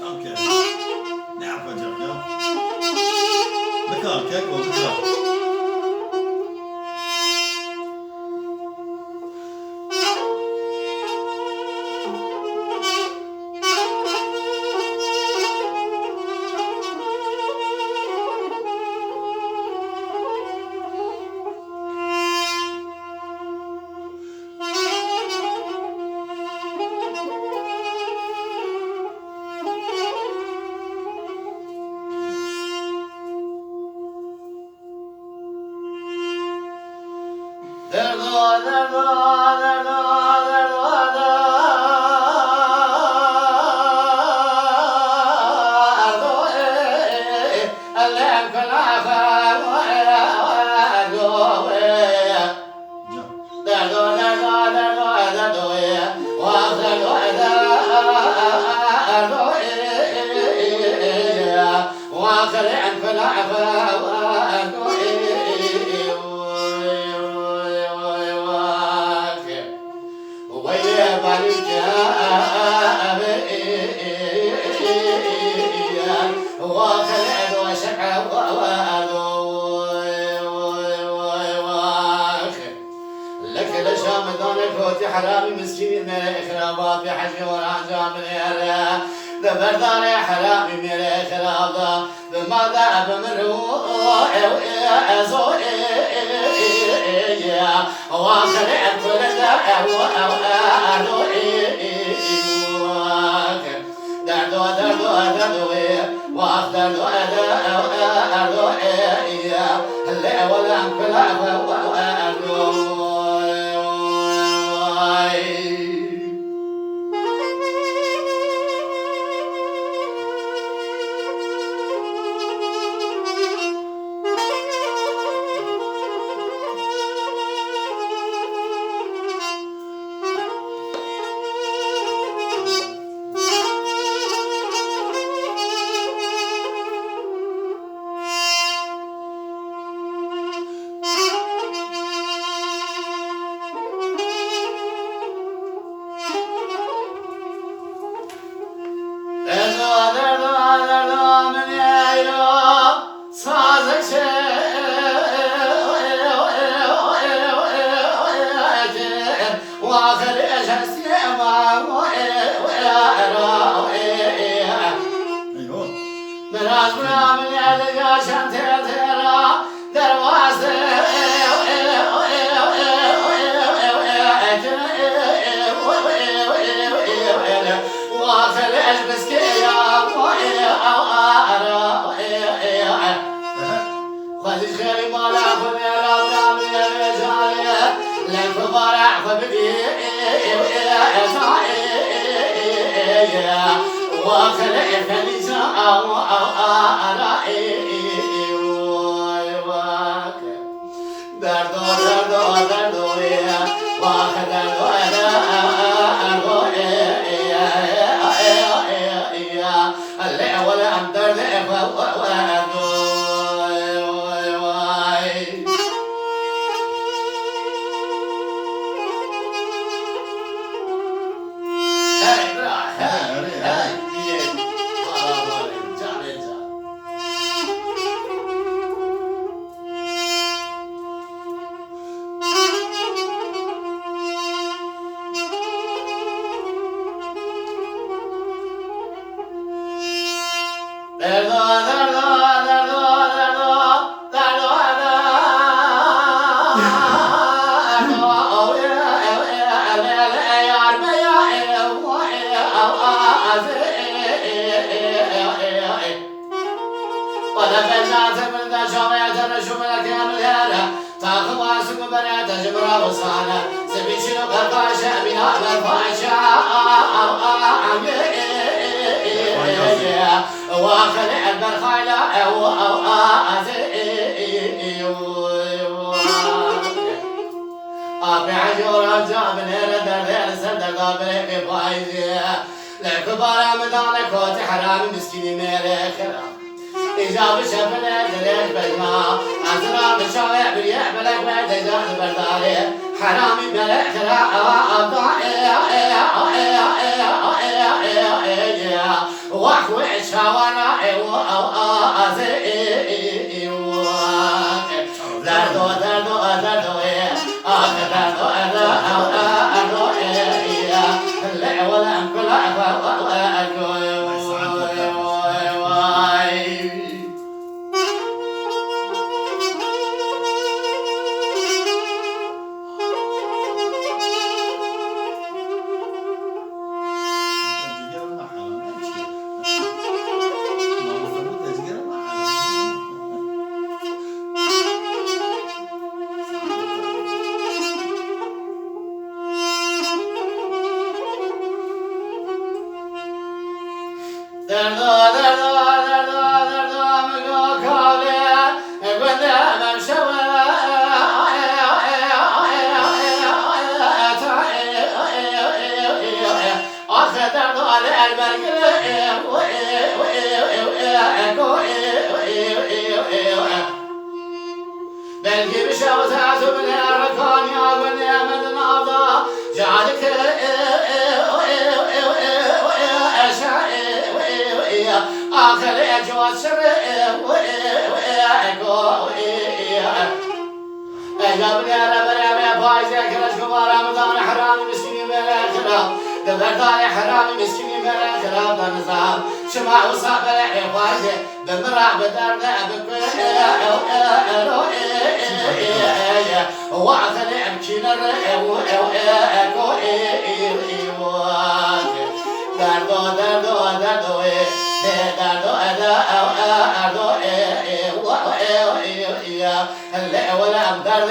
Okay. Now put up, no? Bekar, kijk wel, bekar. حرامي مسكين خرابات في حجي ورانجا من يرى بردار حرامي من خرابا بماذا بمروح وزوي واخر كل ذا دردو دردو دردو واخر دردو اللي ولا كل حرامي مسكين ميري إجاب شفنا دليل بجما أزرع بشايع بريح بلك بعد جاد برداري حرامي ملك خلا أبضع وحوي شوانا دردو دردو دردو دردو دردو لا ولا belki bir şavzat ömrüne rakan ya beni emedin avda jalik آخر أجواسر أجابني على برامي فايزة كلاش كبار رمضان حرامي مسكيني بلا خراب دبردان حرامي مسكيني بلا خراب نظام شمع وصاب بلا فايزة بمرع بدرنا وعثر أمكين دردو دردو دردو دردو دردو ولا أمدرد